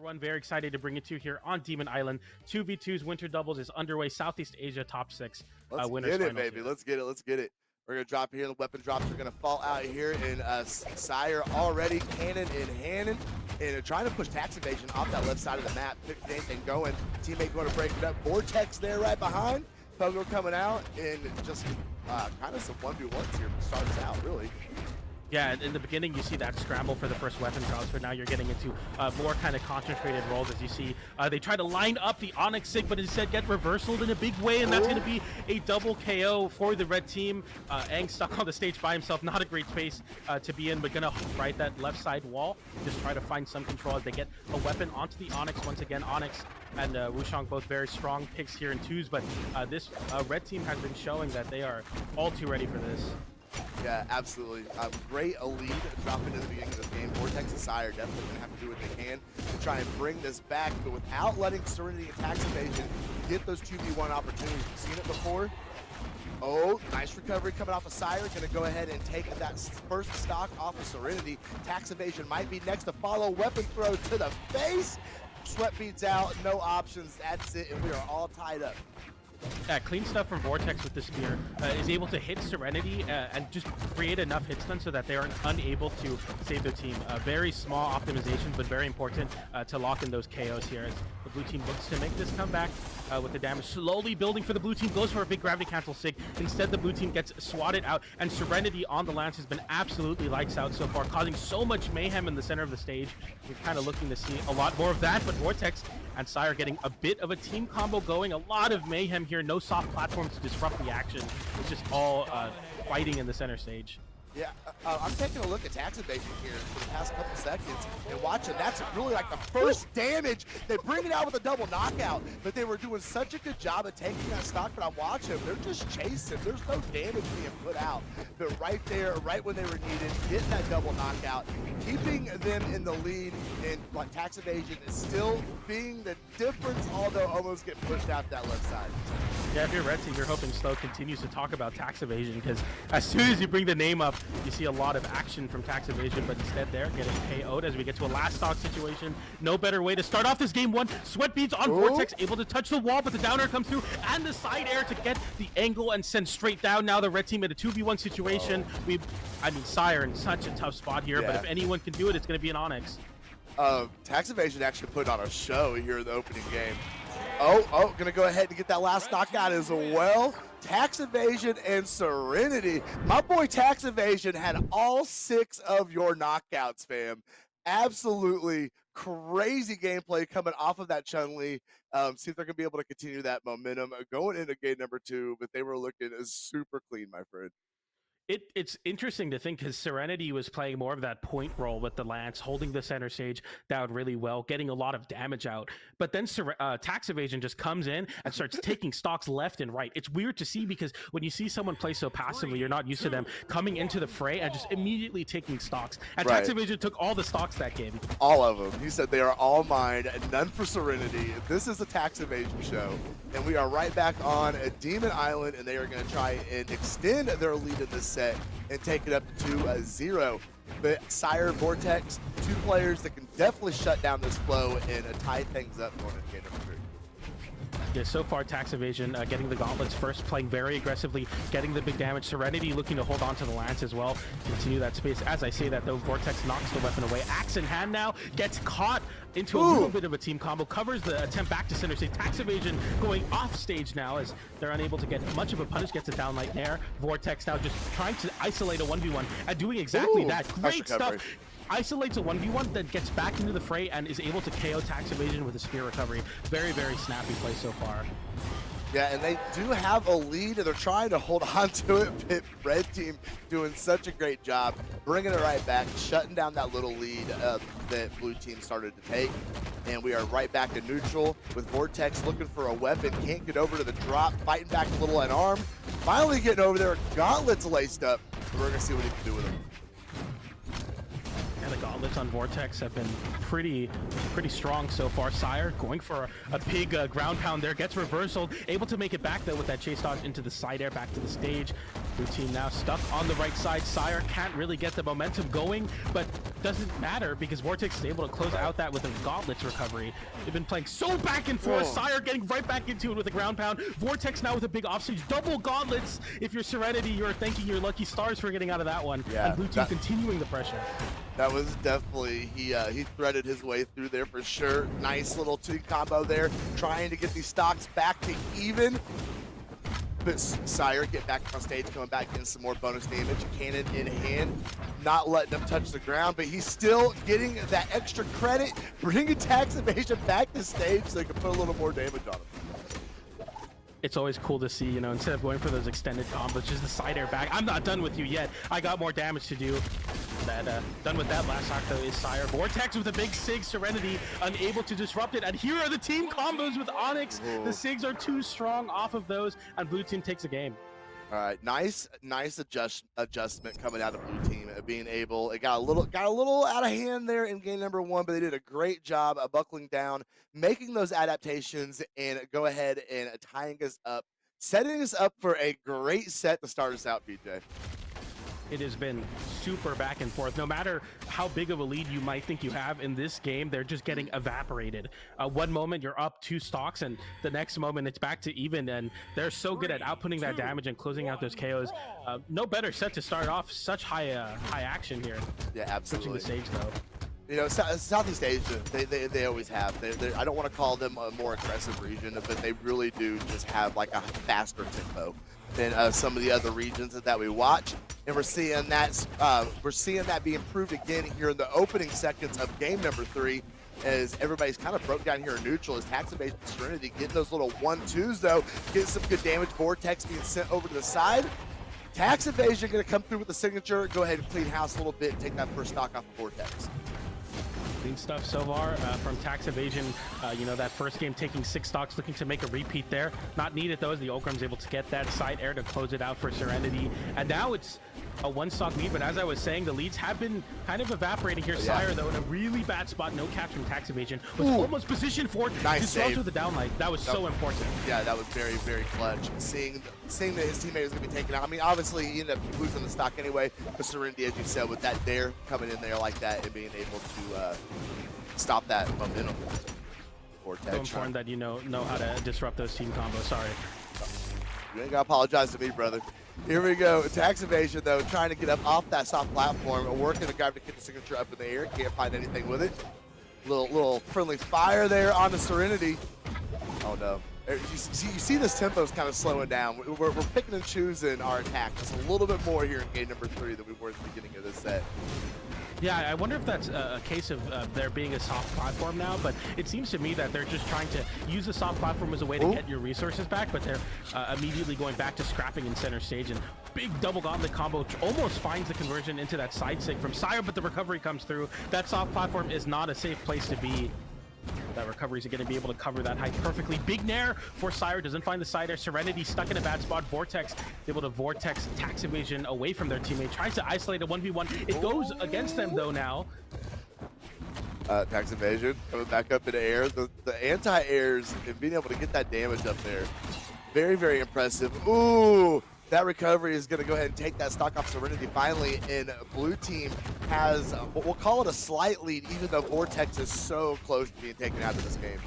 everyone. Very excited to bring it to you here on Demon Island. 2v2's Winter Doubles is underway. Southeast Asia top 6 Let's winners get it, finals baby. here. Let's get it. Let's get it. We're going to drop here. The weapon drops are going to fall out here. And Sire already cannon in hand. And trying to push Taxiivation off that left side of the map. Pick anything going. Teammate going to break it up. Vortex there right behind. Pogo coming out. And just kind of some 1v1s here to start us out, really. Yeah, in the beginning you see that scramble for the first weapon drops, but now you're getting into more kind of concentrated rolls as you see. They try to line up the Onyx Sig, but instead get reversaled in a big way, and that's going to be a double KO for the red team. Aang stuck on the stage by himself, not a great space to be in, but going to right that left side wall, just try to find some control as they get a weapon onto the Onyx once again. Onyx and Wushang both very strong picks here in twos, but this red team has been showing that they are all too ready for this. Yeah, absolutely. Great a lead dropping into the beginning of this game. Vortex and Sire definitely going to have to do what they can to try and bring this back, but without letting Serenity and Taxiivation get those 2v1 opportunities. We've seen it before. Oh, nice recovery coming off of Sire. Going to go ahead and take that first stock off of Serenity. Taxiivation might be next to follow. Weapon throw to the face. Sweat beads out. No options. That's it, and we are all tied up. Yeah, clean stuff from Vortex with the spear is able to hit Serenity and just create enough hits then so that they are unable to save their team. Very small optimizations, but very important to lock in those KOs here as the blue team looks to make this comeback with the damage slowly building for the blue team. Goes for a big gravity cancel Sig. Instead, the blue team gets swatted out, and Serenity on the lance has been absolutely lights out so far, causing so much mayhem in the center of the stage. We're kind of looking to see a lot more of that, but Vortex and Sire getting a bit of a team combo going. A lot of mayhem here. No soft platforms to disrupt the action. It's just all fighting in the center stage. Yeah, I'm taking a look at Taxiivation here for the past couple seconds and watching. That's really like the first damage. They bring it out with a double knockout, but they were doing such a good job of taking that stock. But I'm watching, they're just chasing. There's no damage being put out. But right there, right when they were needed, getting that double knockout, keeping them in the lead, and like Taxiivation is still being the difference, although almost get pushed out that left side. Yeah, if you're red team, you're hoping Slow continues to talk about Taxiivation, because as soon as you bring the name up, you see a lot of action from Taxiivation, but instead they're getting KO'd as we get to a last stock situation. No better way to start off this game one. Sweat beads on Vortex, able to touch the wall, but the down air comes through, and the side air to get the angle and send straight down. Now the red team in a 2v1 situation. I mean, Sire in such a tough spot here, but if anyone can do it, it's going to be an Onyx. Taxiivation actually put on a show here in the opening game. Oh, gonna go ahead and get that last knockout as well. Taxiivation and Serenity. My boy Taxiivation had all 6 of your knockouts, fam. Absolutely crazy gameplay coming off of that Chun-Li. See if they're gonna be able to continue that momentum going into game number 2, but they were looking super clean, my friend. It's interesting to think because Serenity was playing more of that point role with the lance, holding the center stage down really well, getting a lot of damage out. But then Taxiivation just comes in and starts taking stocks left and right. It's weird to see because when you see someone play so passively, you're not used to them coming into the fray and just immediately taking stocks. And Taxiivation took all the stocks that game. All of them. He said they are all mine, none for Serenity. This is a Taxiivation show, and we are right back on Demon Island, and they are going to try and extend their lead in this set and take it up to 2-0. But Sire, Vortex, 2 players that can definitely shut down this flow and tie things up going into game number 3. Yeah, so far Taxiivation getting the gauntlets first, playing very aggressively, getting the big damage. Serenity looking to hold on to the lance as well, continue that space. As I say that though, Vortex knocks the weapon away. Axe in hand now, gets caught into a little bit of a team combo, covers the attempt back to center stage. Taxiivation going off stage now as they're unable to get much of a punish, gets a downlight nair. Vortex now just trying to isolate a 1v1 and doing exactly that. Great stuff. Isolates a 1v1, then gets back into the fray and is able to KO Taxiivation with a spear recovery. Very, very snappy play so far. Yeah, and they do have a lead, and they're trying to hold on to it, but red team doing such a great job, bringing it right back, shutting down that little lead that blue team started to take. And we are right back to neutral with Vortex looking for a weapon, can't get over to the drop, fighting back a little unarmed. Finally getting over there, gauntlets laced up. We're going to see what he can do with them. And the gauntlets on Vortex have been pretty strong so far. Sire going for a big ground pound there, gets reversal, able to make it back though with that chase dodge into the side air back to the stage. Blue team now stuck on the right side. Sire can't really get the momentum going, but doesn't matter because Vortex is able to close out that with a Gauntlets recovery. They've been playing so back and forth. Sire getting right back into it with a ground pound. Vortex now with a big offstage, double Gauntlets. If you're Serenity, you're thanking your lucky stars for getting out of that one. Yeah, and blue team continuing the pressure. That was definitely, he threaded his way through there for sure. Nice little two combo there, trying to get these stocks back to even. But Sire get back on stage, coming back in some more bonus damage. Cannon in hand, not letting him touch the ground, but he's still getting that extra credit, bringing Taxiivation back to stage so they can put a little more damage on him. It's always cool to see, you know, instead of going for those extended combos, just the side air back. I'm not done with you yet. I got more damage to do. Done with that last stock though is Sire. Vortex with a big Sig, Serenity unable to disrupt it. And here are the team combos with Onyx. The Sigs are too strong off of those, and blue team takes a game. All right, nice adjustment coming out of blue team, being able. It got a little out of hand there in game number 1, but they did a great job of buckling down, making those adaptations, and go ahead and tying us up, setting us up for a great set to start us out, BJ. It has been super back and forth. No matter how big of a lead you might think you have in this game, they're just getting evaporated. One moment you're up 2 stocks, and the next moment it's back to even, and they're so good at outputting that damage and closing out those KOs. No better set to start off such high action here. Yeah, absolutely. Switching the stage though. You know, Southeast Asia, they always have. I don't want to call them a more aggressive region, but they really do just have like a faster tempo than some of the other regions that we watch, and we're seeing that being proved again here in the opening seconds of game number 3, as everybody's kind of broke down here in neutral. As Taxiivation and Serenity getting those little 1-2s though, getting some good damage. Vortex being sent over to the side. Taxiivation going to come through with the signature, go ahead and clean house a little bit and take that first stock off of Vortex. Clean stuff so far from Taxiivation. You know, that first game taking 6 stocks, looking to make a repeat there. Not needed though, as the Okram's able to get that side air to close it out for Serenity. And now it's a 1-stock lead, but as I was saying, the leads have been kind of evaporating here. Sire though in a really bad spot, no catch from Taxiivation. Was almost positioned for nice save with the downlight. That was so important. Yeah, that was very, very clutch. Seeing that his teammate was going to be taken out. I mean, obviously he ended up losing the stock anyway, but Serenity, as you said, with that dare coming in there like that and being able to stop that momentum. Vortex. So important that you know how to disrupt those team combos. Sorry. You ain't got to apologize to me, brother. Here we go. Taxiivation, though, trying to get up off that soft platform, working the guy to get the signature up in the air. Can't find anything with it. Little friendly fire there on the Serenity. Oh, no. You see this tempo is kind of slowing down. We're picking and choosing our attack just a little bit more here in game number 3 than we were at the beginning of this set. Yeah, I wonder if that's a case of there being a soft platform now, but it seems to me that they're just trying to use the soft platform as a way to get your resources back, but they're immediately going back to scrapping in center stage, and big double gauntlet combo almost finds the conversion into that side sig from Sire, but the recovery comes through. That soft platform is not a safe place to be. That recovery is going to be able to cover that height perfectly. Big nair for Sire, doesn't find the side air. Serenity stuck in a bad spot. Vortex able to Vortex Taxiivation away from their teammate. Tries to isolate a 1v1. It goes against them though now. Taxiivation coming back up in the air. The anti-airs and being able to get that damage up there. Very, very impressive. Ooh! That recovery is going to go ahead and take that stock off Serenity finally, and blue team has, we'll call it a slight lead, even though Vortex is so close to being taken out of this game.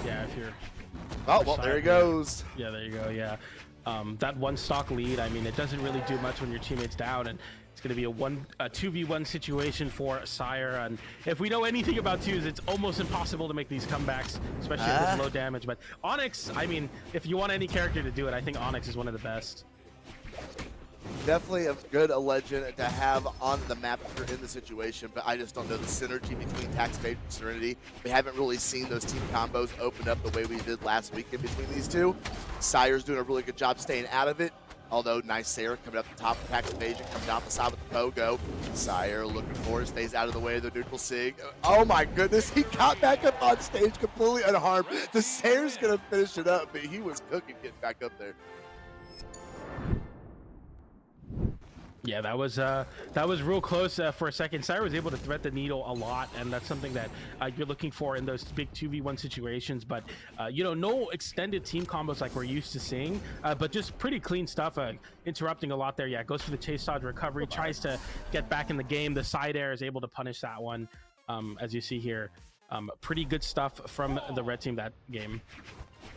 Yeah, if you're... Oh, well, there he goes. Yeah, there you go, yeah. That 1-stock lead, I mean, it doesn't really do much when your teammate's down, and it's going to be a 2v1 situation for Sire, and if we know anything about 2s, it's almost impossible to make these comebacks, especially with low damage. But Onyx, I mean, if you want any character to do it, I think Onyx is one of the best. Definitely a legend to have on the map if you're in the situation, but I just don't know the synergy between Taxiivation and Serenity. We haven't really seen those team combos open up the way we did last week in between these two. Sire's doing a really good job staying out of it. Although nice Sire coming up the top of Taxiivation, coming down the side with the pogo. Sire looking for it, stays out of the way of the neutral sig. Oh my goodness, he got back up on stage completely unharmed. The Sire's gonna finish it up, but he was cooking getting back up there. Yeah, that was real close for a second. Sire was able to thread the needle a lot, and that's something that you're looking for in those big 2v1 situations. But you know, no extended team combos like we're used to seeing, but just pretty clean stuff. Interrupting a lot there. Yeah, goes for the chase dodge recovery, tries to get back in the game. The side air is able to punish that one, as you see here. Pretty good stuff from the red team that game.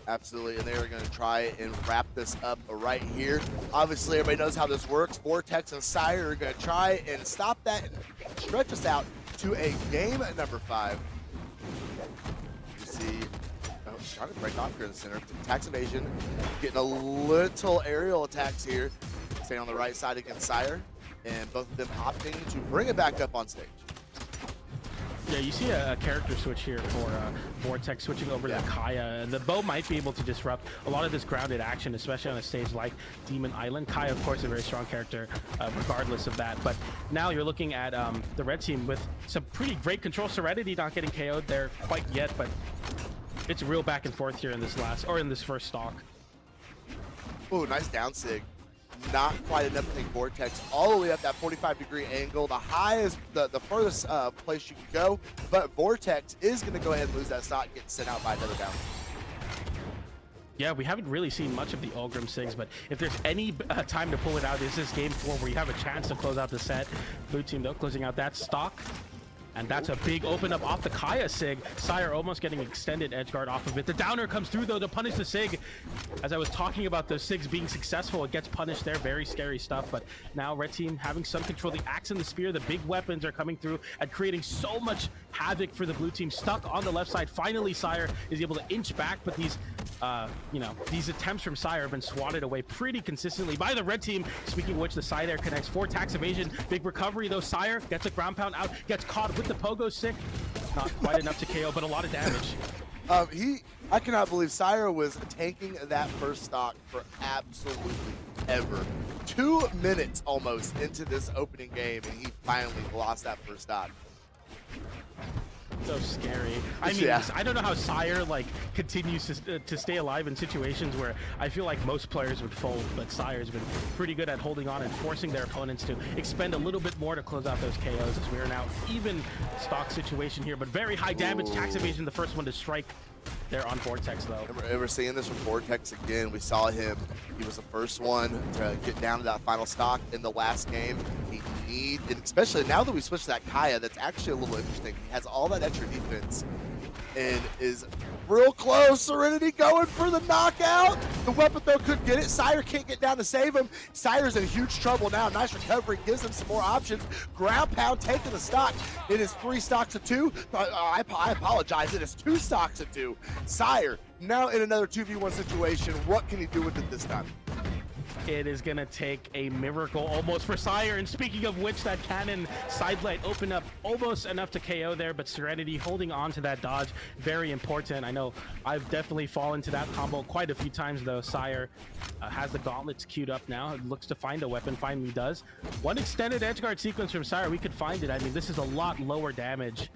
Absolutely, and they are going to try and wrap this up right here. Obviously, everybody knows how this works. Vortex and Sire are going to try and stop that and stretch us out to a game at number 5. You see, trying to break off here in the center. Taxiivation getting a little aerial attacks here. Staying on the right side against Sire, and both of them opting to bring it back up on stage. Yeah, you see a character switch here for Vortex switching over to Kaya. The bow might be able to disrupt a lot of this grounded action, especially on a stage like Demon Island. Kaya, of course, a very strong character, regardless of that. But now you're looking at the red team with some pretty great control. Serenity not getting KO'd there quite yet, but it's real back and forth here in this first stock. Ooh, nice down sig. Not quite enough to take Vortex all the way up that 45-degree angle, the highest, the furthest place you can go. But Vortex is going to go ahead and lose that stock, get sent out by another down. Yeah, we haven't really seen much of the Ulgrim Sigs, but if there's any time to pull it out, is this game 4 where you have a chance to close out the set. Blue team, though, closing out that stock. And that's a big open up off the Kaya Sig. Sire almost getting extended edge guard off of it. The downer comes through, though, to punish the Sig. As I was talking about those Sigs being successful, it gets punished there. Very scary stuff. But now red team having some control. The axe and the spear, the big weapons are coming through and creating so much havoc for the blue team. Stuck on the left side. Finally, Sire is able to inch back, but these these attempts from Sire have been swatted away pretty consistently by the red team. Speaking of which, the side air connects for Taxiivation. Big recovery, though. Sire gets a ground pound out, gets caught with the pogo stick. Not quite enough to KO, but a lot of damage. I cannot believe Sire was tanking that first stock for absolutely ever. 2 minutes almost into this opening game, and he finally lost that first stock. So scary. I mean, I don't know how Sire continues to stay alive in situations where I feel like most players would fold, but Sire's been pretty good at holding on and forcing their opponents to expend a little bit more to close out those KOs, as we are now even stock situation here, but very high damage. Taxiivation, the first one to strike there on Vortex, though. And we're seeing this from Vortex again. We saw him. He was the first one to get down to that final stock in the last game. And especially now that we switched to that Kaya, that's actually a little interesting. He has all that extra defense and is real close. Serenity going for the knockout. The weapon throw could get it. Sire can't get down to save him. Sire's in huge trouble now. Nice recovery, gives him some more options. Ground pound taking the stock. It is 3 stocks to 2. I apologize. It is 2 stocks to 2. Sire now in another 2v1 situation. What can he do with it this time? It is going to take a miracle almost for Sire. And speaking of which, that cannon sidelight opened up almost enough to KO there, but Serenity holding on to that dodge, very important. I know I've definitely fallen to that combo quite a few times, though. Sire has the gauntlets queued up now. It looks to find a weapon, finally does. One extended edgeguard sequence from Sire, we could find it. I mean, this is a lot lower damage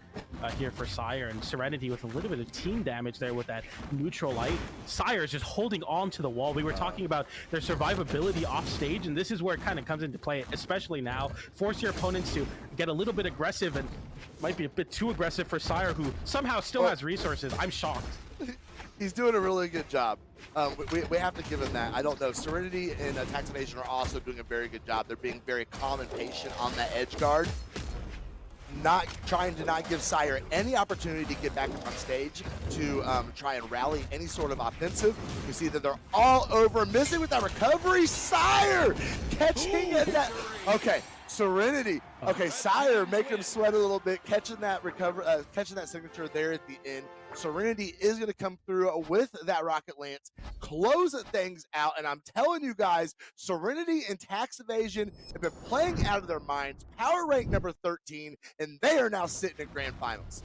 here for Sire, and Serenity with a little bit of team damage there with that neutral light. Sire is just holding on to the wall. We were talking about their survivability off stage, and this is where it kind of comes into play, especially now. Force your opponents to get a little bit aggressive, and might be a bit too aggressive for Sire, who somehow still has resources. I'm shocked. He's doing a really good job. We have to give him that. I don't know. Serenity and Taxiivation are also doing a very good job. They're being very calm and patient on that edge guard. Not trying to not give Sire any opportunity to get back up on stage to try and rally any sort of offensive. You see that they're all over, missing with that recovery. Sire catching at that. Okay, Serenity. Okay, Sire making him sweat a little bit, catching that catching that signature there at the end. Serenity is going to come through with that rocket lance, close things out, and I'm telling you guys, Serenity and Taxiivation have been playing out of their minds. Power rank number 13, and they are now sitting in grand finals.